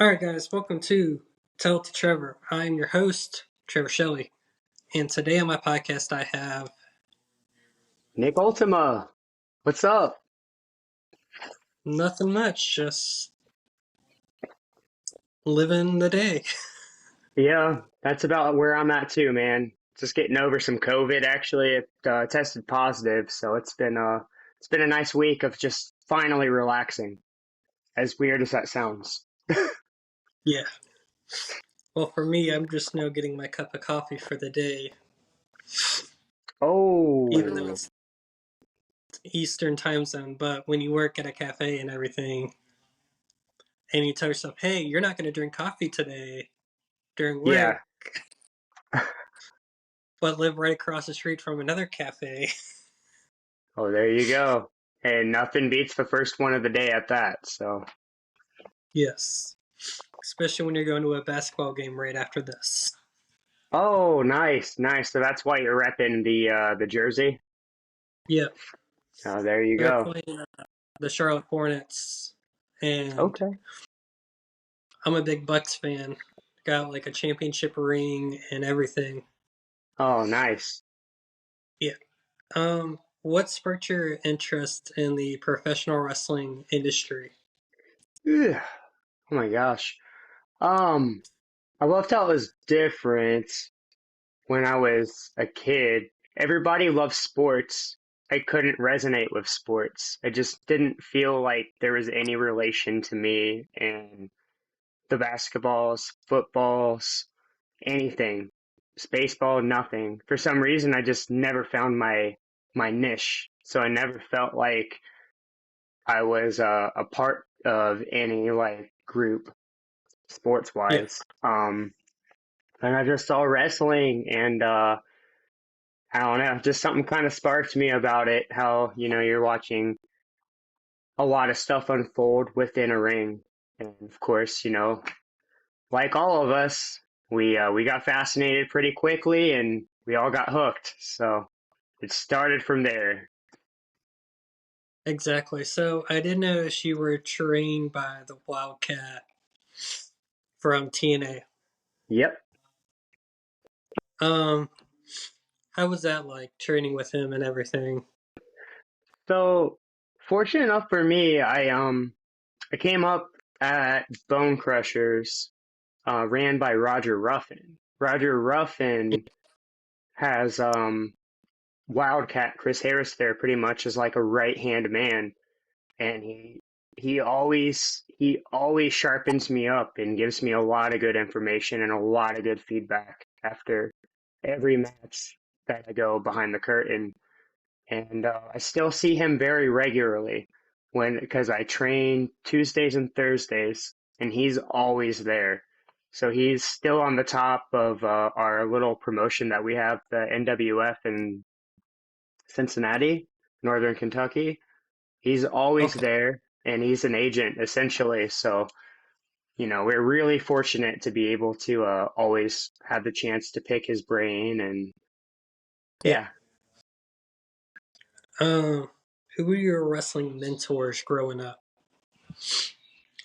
All right, guys, welcome to Tell It to Trevor. I'm your host, Trevor Shelley, and today on my podcast, I have Nick Ultima, what's up? nothing much, just living the day. Yeah, that's about where I'm at too, man. Just getting over some COVID. Actually, it tested positive, so it's been a nice week of just finally relaxing. As weird as that sounds. Yeah. Well, for me, I'm just now getting my cup of coffee for the day, even though Oh, it's Eastern time zone. But when you work at a cafe and everything, and you tell yourself, hey, you're not going to drink coffee today during work, yeah. but live right across the street from another cafe. Oh, there you go. And nothing beats the first one of the day at that. So, Yes. Especially when you're going to a basketball game right after this. oh, nice, nice. So that's why you're repping the jersey. Yeah. Oh, there you They're go. playing the Charlotte Hornets, and Okay. I'm a big Bucks fan. Got like a championship ring and everything. Oh, nice. Yeah. What sparked your interest in the professional wrestling industry? Ugh. Oh my gosh. Um, I loved how it was different when I was a kid. Everybody loved sports. I couldn't resonate with sports. I just didn't feel like there was any relation to me and the basketballs, footballs, anything. Baseball, nothing. For some reason, I just never found my niche. So I never felt like I was a part of any like group sports Yeah, wise. And I just saw wrestling and I don't know, just something kind of sparked me about it. How, you're watching a lot of stuff unfold within a ring. And of course, like all of us, we got fascinated pretty quickly and we all got hooked. So it started from there. exactly. So I didn't know you were trained by the WildCat from TNA. Yep. Um, how was that like training with him and everything? So fortunate enough for me, I came up at Bone Crushers, ran by Roger Ruffin. Roger Ruffin has WildCat Chris Harris there pretty much as like a right hand man, and he always sharpens me up and gives me a lot of good information and a lot of good feedback after every match that I go behind the curtain, and I still see him very regularly when because I train Tuesdays and Thursdays, and he's always there. So he's still on the top of our little promotion that we have, the NWF in Cincinnati, Northern Kentucky. He's always Okay. there, and he's an agent essentially. So, we're really fortunate to be able to always have the chance to pick his brain. And Yeah. yeah. Um, who were your wrestling mentors growing up?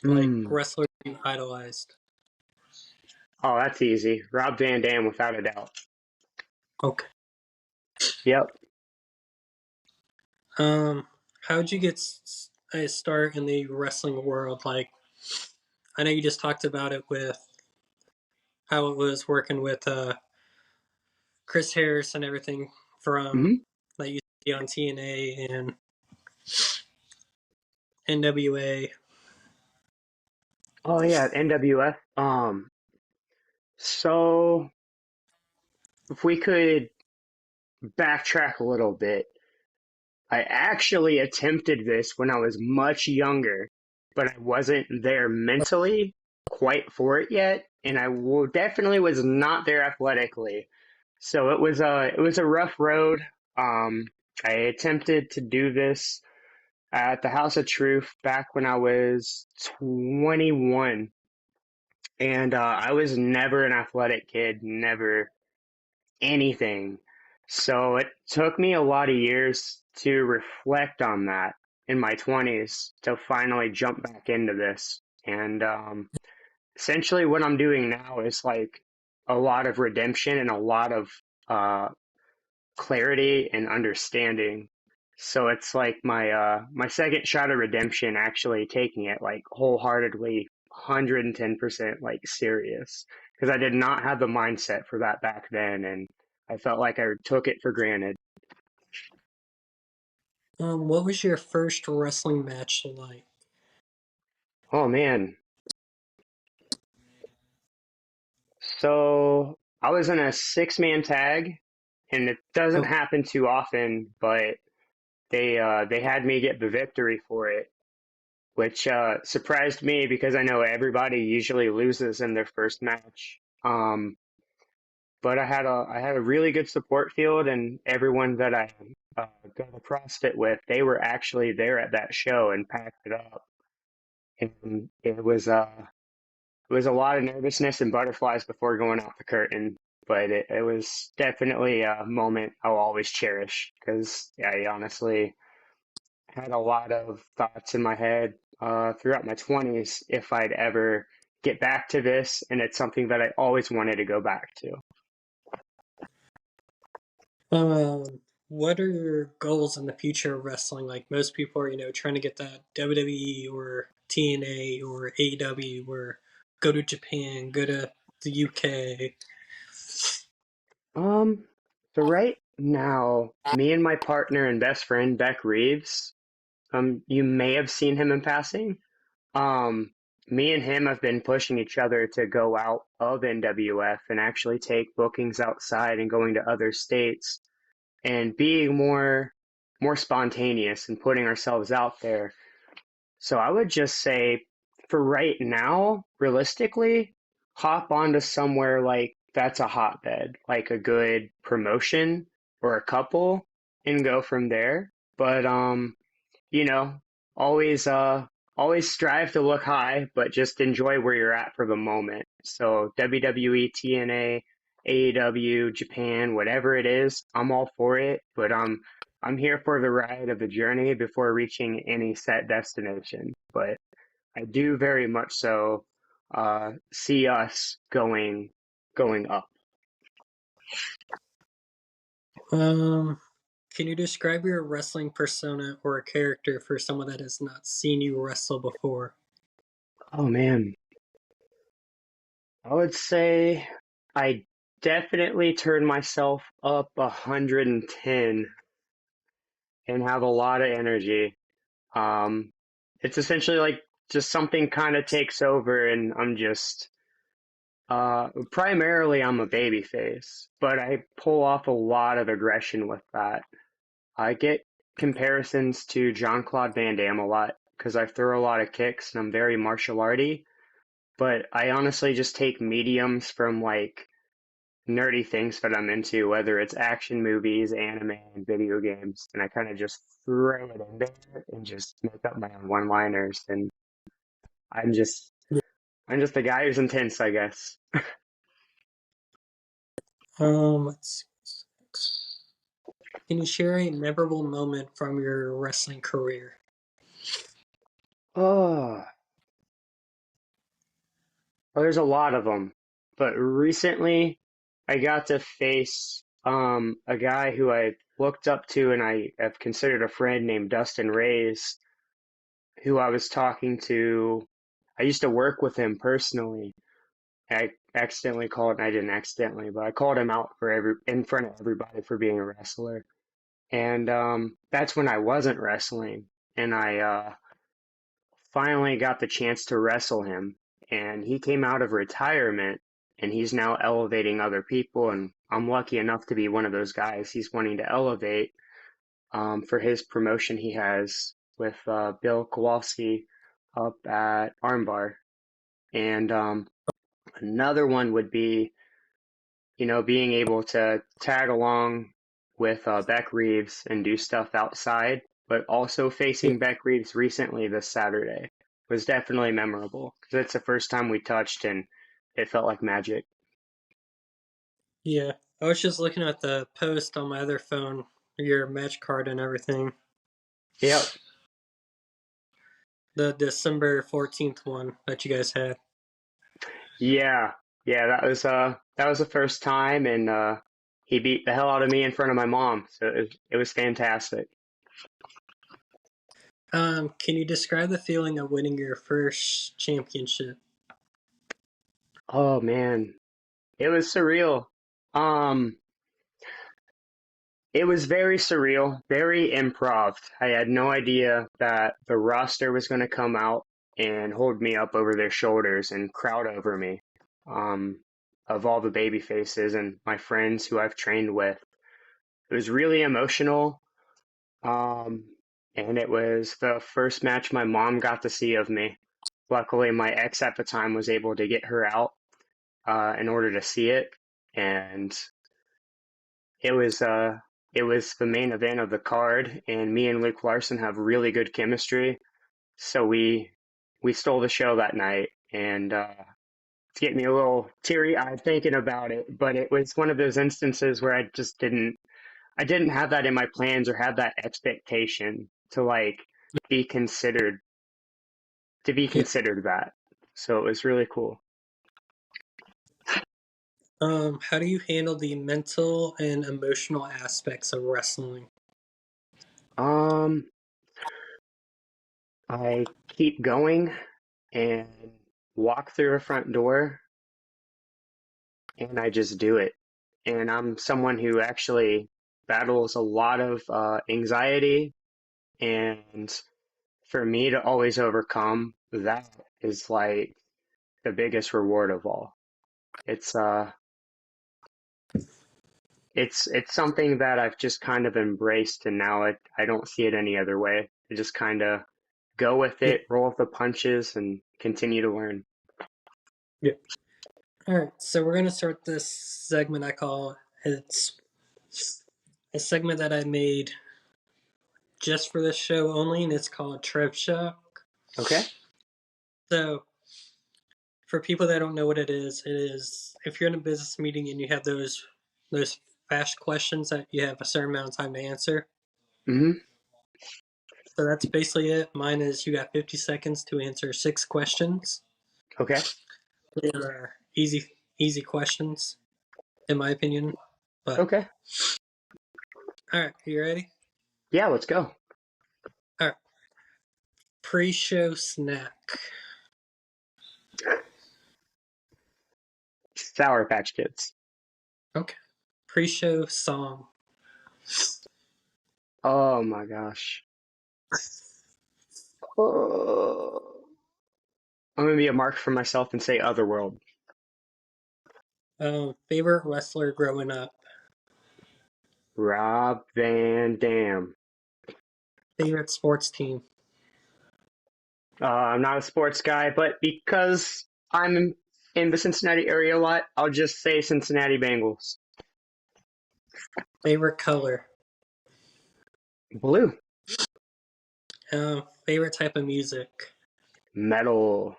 Like Mm. wrestlers you idolized? Oh, that's easy. Rob Van Dam, without a doubt. Okay. Yep. How'd you get a start in the wrestling world? Like, I know you just talked about it with how it was working with Chris Harris and everything from Hmm. that you see on TNA and NWA. Oh yeah, NWF. So if we could backtrack a little bit, I actually attempted this when I was much younger, but I wasn't there mentally quite for it yet, and definitely was not there athletically. So it was a rough road. I attempted to do this at the House of Truth back when I was 21, and I was never an athletic kid, never anything. So it took me a lot of years to reflect on that in my 20s to finally jump back into this. And essentially what I'm doing now is like a lot of redemption and a lot of uh, clarity and understanding. So it's like my second shot of redemption, actually taking it like wholeheartedly, 110% like serious, because I did not have the mindset for that back then, and I felt like I took it for granted. What was your first wrestling match like? Oh man, so I was in a six-man tag, and it doesn't Oh, happen too often, but they had me get the victory for it, which surprised me because I know everybody usually loses in their first match. But I had a really good support field, and everyone that I go to CrossFit with, they were actually there at that show and packed it up, and it was a lot of nervousness and butterflies before going out the curtain. But it was definitely a moment I'll always cherish because I honestly had a lot of thoughts in my head throughout my 20s if I'd ever get back to this, and it's something that I always wanted to go back to. what are your goals in the future of wrestling? Like most people are, trying to get that WWE or TNA or AEW or go to Japan, go to the UK. Um, so right now, me and my partner and best friend Beck Reeves, you may have seen him in passing. Um, Me and him have been pushing each other to go out of NWF and actually take bookings outside and going to other states and being more spontaneous and putting ourselves out there. So I would just say for right now, realistically, hop onto somewhere like that's a hotbed, like a good promotion or a couple, and go from there. But you know, always always strive to look high, but just enjoy where you're at for the moment. So WWE, TNA, AEW, Japan, whatever it is, I'm all for it, but I'm here for the ride of the journey before reaching any set destination. But I do very much so see us going up. Um, can you describe your wrestling persona or a character for someone that has not seen you wrestle before? Oh man, I would say I definitely turn myself up 110 and have a lot of energy. Um, it's essentially like just something kind of takes over, and I'm just primarily I'm a baby face, but I pull off a lot of aggression with that. I get comparisons to Jean Claude Van Damme a lot because I throw a lot of kicks and I'm very martial arty. But I honestly just take mediums from like nerdy things that I'm into, whether it's action movies, anime, and video games, and I kind of just throw it in there and just make up my own one-liners. And I'm just I'm just a guy who's intense, I guess. Let's see. Can you share a memorable moment from your wrestling career? Oh, well, there's a lot of them, but recently I got to face a guy who I looked up to and I have considered a friend named Dustin Reyes, who I was talking to. I used to work with him personally. I accidentally called, and I didn't accidentally, but I called him out for in front of everybody for being a wrestler. And that's when I wasn't wrestling, and I finally got the chance to wrestle him. And he came out of retirement, and he's now elevating other people. And I'm lucky enough to be one of those guys he's wanting to elevate for his promotion he has with Bill Kowalski up at Armbar. And another one would be, being able to tag along with Beck Reeves and do stuff outside, but also Yeah, facing Beck Reeves recently this Saturday was definitely memorable because it's the first time we touched and it felt like magic. yeah. I was just looking at the post on my other phone, your match card and everything. Yep. The December 14th one that you guys had. Yeah, yeah, that was the first time, and he beat the hell out of me in front of my mom, so it was fantastic. Can you describe the feeling of winning your first championship? Oh man, it was surreal. Um, it was very surreal, very improv. I had no idea that the roster was going to come out and hold me up over their shoulders and crowd over me. Um, of all the baby faces and my friends who I've trained with, it was really emotional. Um, and it was the first match my mom got to see of me. Luckily, my ex at the time was able to get her out in order to see it, and it was uh, it was the main event of the card. And me and Luke Larson have really good chemistry, so we stole the show that night, and it's getting me a little teary eyed thinking about it. But it was one of those instances where I didn't have that in my plans or have that expectation to like be considered to be Yeah. considered that. So it was really cool. How do you handle the mental and emotional aspects of wrestling? Um, I keep going and walk through a front door and I just do it. And I'm someone who actually battles a lot of anxiety, and for me to always overcome that is like the biggest reward of all. It's it's something that I've just kind of embraced, and now I don't see it any other way. I just kind of go with Yeah. it, roll with the punches, and continue to learn. Yeah. All right. So we're gonna start this segment I call it's a segment that I made just for this show only, and it's called Trev Shock. Okay. So for people that don't know what it is if you're in a business meeting and you have those fast questions that you have a certain amount of time to answer. Hmm. So that's basically it. Mine is you got 50 seconds to answer 6 questions. Okay. They are easy questions, in my opinion. But Okay. all right, you ready? Yeah, let's go. All right. Pre-show snack. Sour Patch Kids. Okay. Pre-show song. Oh my gosh. Oh. I'm gonna be a mark for myself and say Otherworld. Favorite wrestler growing up. Rob Van Dam. Favorite sports team. I'm not a sports guy, but because I'm in the Cincinnati area a lot, I'll just say Cincinnati Bengals. Favorite color. Blue. Favorite type of music. Metal.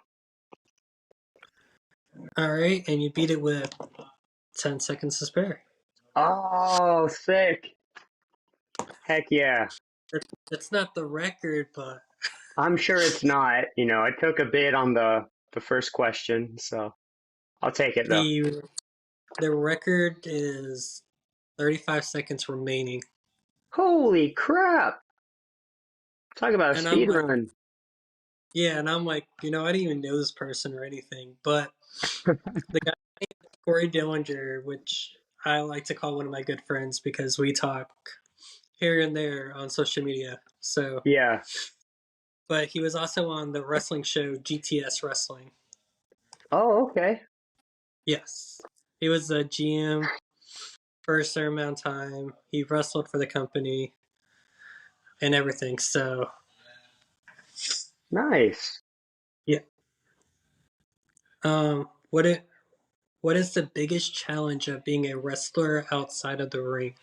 All right, and you beat it with 10 seconds to spare. Oh, sick. Heck yeah. It's not the record, but I'm sure it's not. You know, I took a bid on the first question, so I'll take it though. the the record is 35 seconds remaining. Holy crap. Talk about a And I'm speed like, run. yeah, and I'm like, I didn't even know this person or anything, but the guy Corey Dillinger, which I like to call one of my good friends because we talk here and there on social media. So, Yeah. but he was also on the wrestling show GTS Wrestling. Oh, okay. Yes, he was the GM for a certain amount of time. He wrestled for the company and everything. So, Nice. yeah. What it what is the biggest challenge of being a wrestler outside of the ring?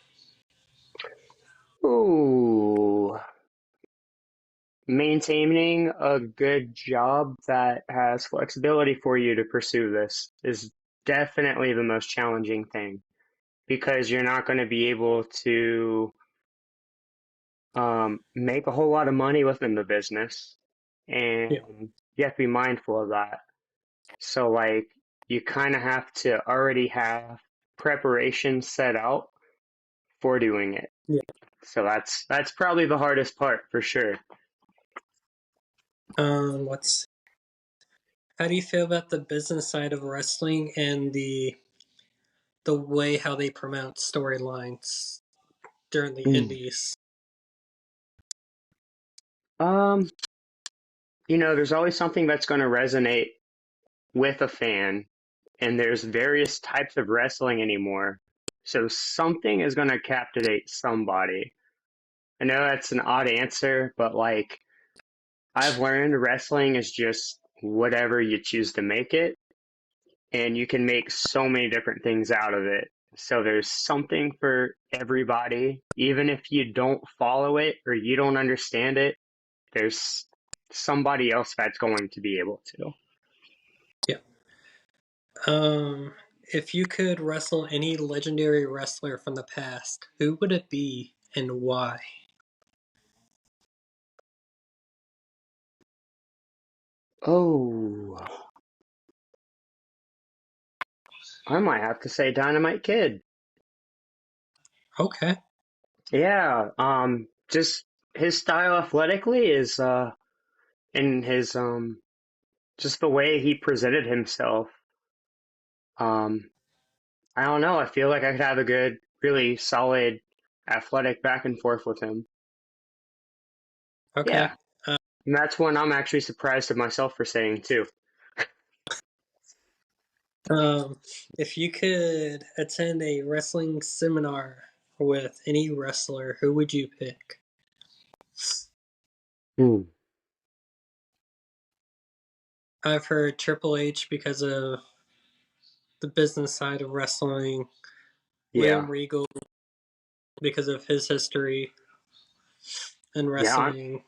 Ooh. Maintaining a good job that has flexibility for you to pursue this is definitely the most challenging thing, because you're not going to be able to make a whole lot of money within the business, Yeah, and you have to be mindful of that. So, like, you kind of have to already have preparation set out for doing it. Yeah. So that's probably the hardest part for sure. What's How do you feel about the business side of wrestling and the way how they promote storylines during the Mm. indies? Um, there's always something that's going to resonate with a fan, and there's various types of wrestling anymore. So something is going to captivate somebody. I know that's an odd answer, but like I've learned wrestling is just whatever you choose to make it, and you can make so many different things out of it. So there's something for everybody, even if you don't follow it or you don't understand it, there's somebody else that's going to be able to. Yeah. Um, if you could wrestle any legendary wrestler from the past, who would it be and why? Oh, I might have to say Dynamite Kid. Okay. Yeah, just his style athletically is and his just the way he presented himself. Um, I don't know. I feel like I could have a good, really solid, athletic back and forth with him. Okay. Yeah, and that's one I'm actually surprised at myself for saying too. Um, if you could attend a wrestling seminar with any wrestler, who would you pick? Hmm. I've heard Triple H because of the business side of wrestling, Yeah, William Regal because of his history in yeah. wrestling.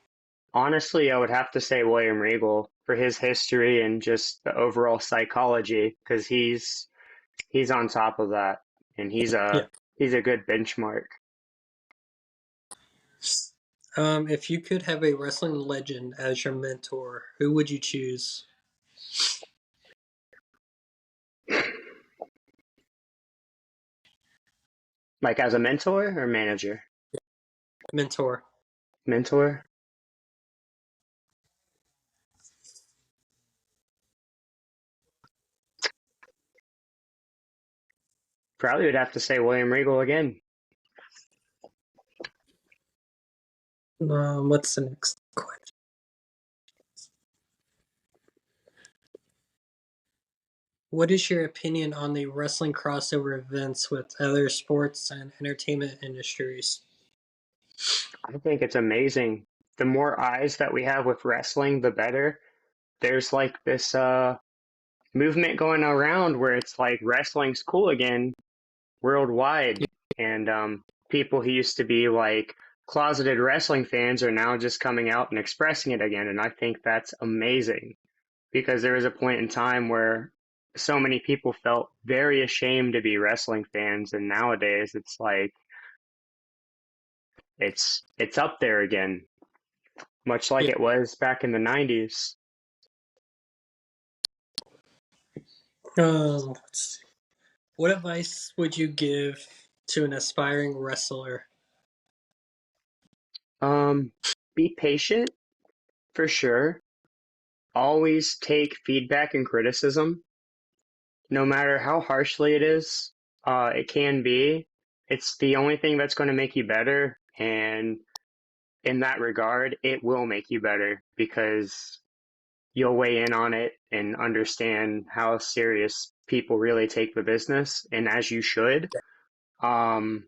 Honestly, I would have to say William Regal for his history and just the overall psychology, because he's on top of that, and Yeah. he's a good benchmark. If you could have a wrestling legend as your mentor, who would you choose? Like as a mentor or manager? Mentor. Mentor? Probably would have to say William Regal again. What's the next question? What is your opinion on the wrestling crossover events with other sports and entertainment industries? I think it's amazing. The more eyes that we have with wrestling, the better. There's like this movement going around where it's like wrestling's cool again worldwide, and people who used to be like closeted wrestling fans are now just coming out and expressing it again, and I think that's amazing because there was a point in time where so many people felt very ashamed to be wrestling fans, and nowadays it's like it's up there again, much like Yeah. it was back in the 90s. Let's see. What advice would you give to an aspiring wrestler? um be patient for sure. Always take feedback and criticism, no matter how harshly it is. It can be. It's the only thing that's going to make you better, and in that regard, it will make you better because you'll weigh in on it and understand how serious people really take the business, and as you should. Um,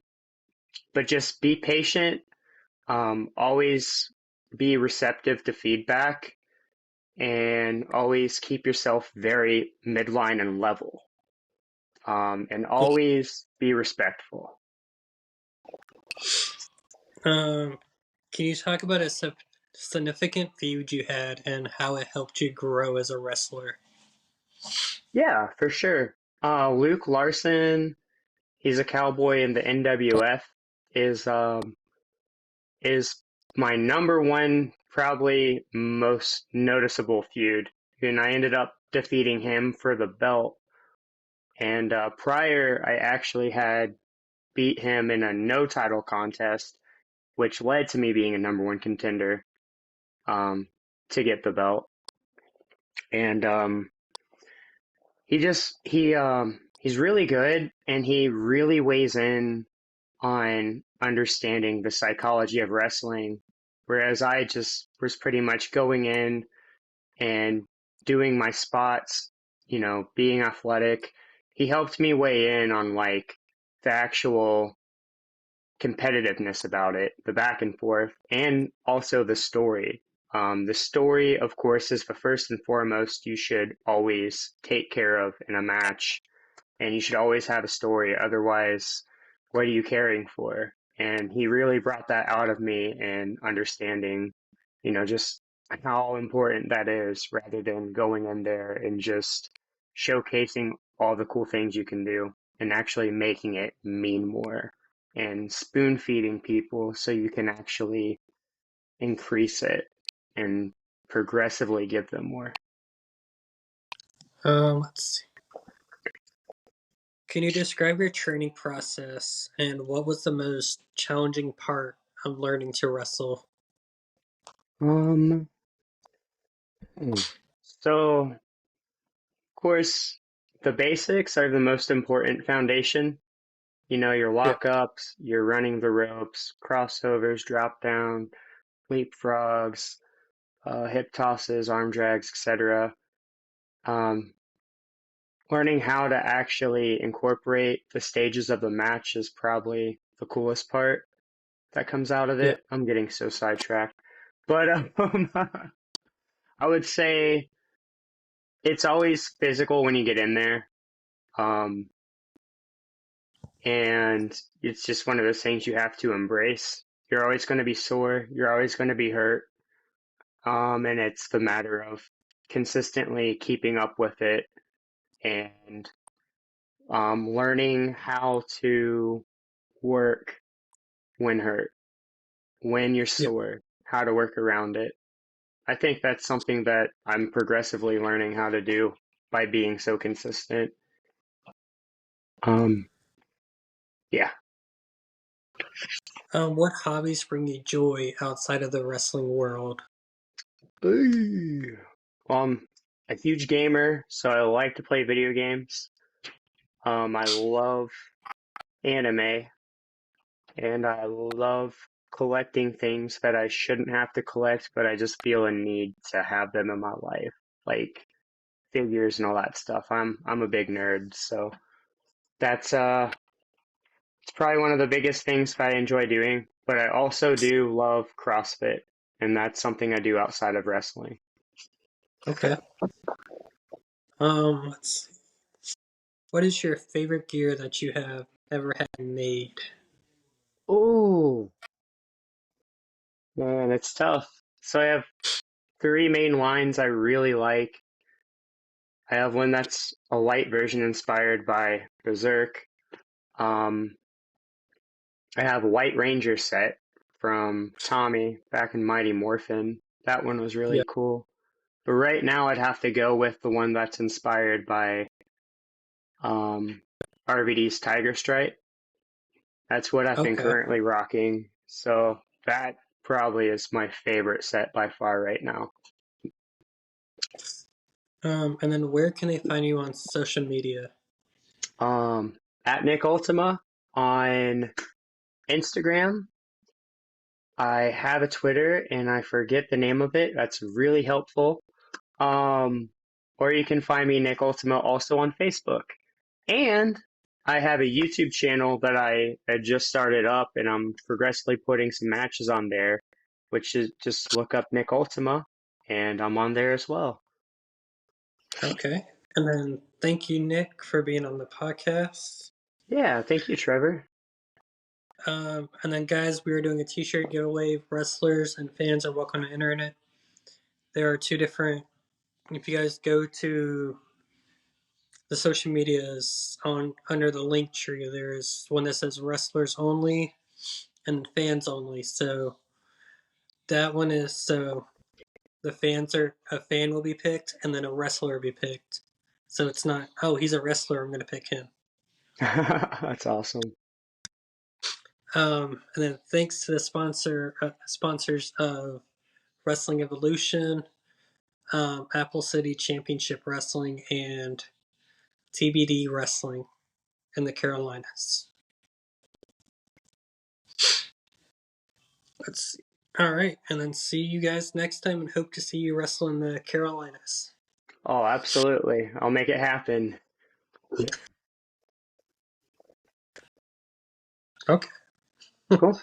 but just be patient. Always be receptive to feedback, and always keep yourself very midline and level. And Yeah. always be respectful. Um, can you talk about a significant feud you had and how it helped you grow as a wrestler? Yeah, for sure. Luke Larson, he's a cowboy in the NWF, is um, is my number one, probably most noticeable feud. And I ended up defeating him for the belt. And prior, I actually had beat him in a no title contest, which led to me being a number one contender um, to get the belt. And he's really good, and he really weighs in on understanding the psychology of wrestling, whereas I just was pretty much going in and doing my spots, being athletic. He helped me weigh in on like the actual competitiveness about it, the back and forth, and also the story. The story, of course, is the first and foremost you should always take care of in a match, and you should always have a story. Otherwise, what are you caring for? And he really brought that out of me and understanding, just how important that is rather than going in there and just showcasing all the cool things you can do and actually making it mean more and spoon feeding people so you can actually increase it and progressively give them more. Let's see. Can you describe your training process and what was the most challenging part of learning to wrestle? Um, so of course, the basics are the most important foundation. Your Yeah. lockups, your running the ropes, crossovers, drop down, leapfrogs, hip tosses, arm drags, etc. Um, Learning how to actually incorporate the stages of the match is probably the coolest part that comes out of Yeah. it. I'm getting so sidetracked. But I would say it's always physical when you get in there. Um, and it's just one of those things you have to embrace. You're always going to be sore. You're always going to be hurt. And it's the matter of consistently keeping up with it and learning how to work when hurt, when you're Yeah. sore, how to work around it. I think that's something that I'm progressively learning how to do by being so consistent. Um, yeah. What hobbies bring you joy outside of the wrestling world? Ooh. Well, I'm a huge gamer, so I like to play video games. I love anime, and I love collecting things that I shouldn't have to collect, but I just feel a need to have them in my life, like figures and all that stuff. I'm a big nerd, so that's it's probably one of the biggest things that I enjoy doing. But I also do love CrossFit, and that's something I do outside of wrestling. Okay. Let's see. What is your favorite gear that you have ever had made? Oh man, it's tough. So I have three main lines I really like. I have one that's a light version inspired by Berserk. Um, I have a White Ranger set from Tommy back in Mighty Morphin. That one was Yeah. really cool. But right now, I'd have to go with the one that's inspired by RVD's Tiger Stripe. That's what I've been Okay. currently rocking. So that probably is my favorite set by far right now. And then where can they find you on social media? Um, at Nick Ultima on Instagram. I have a Twitter and I forget the name of it. That's really helpful. Um, or you can find me Nick Ultima also on Facebook. And I have a YouTube channel that I had just started up and I'm progressively putting some matches on there, which is just look up Nick Ultima and I'm on there as well. Okay. And then thank you, Nick, for being on the podcast. Yeah, thank you, Trevor. And then, guys, we are doing a T-shirt giveaway. Wrestlers and fans are welcome to enter in it. There are two different. If you guys go to the social medias on under the link tree, there's one that says wrestlers only and fans only. So that one is so the fans are a fan will be picked and then a wrestler will be picked. So it's not, oh, he's a wrestler, I'm going to pick him. That's awesome. And then thanks to the sponsors of Wrestling Evolution, Apple City Championship Wrestling, and TBD Wrestling in the Carolinas. Let's see. All right, and then see you guys next time, and hope to see you wrestle in the Carolinas. Oh, absolutely. I'll make it happen. Okay. Cool.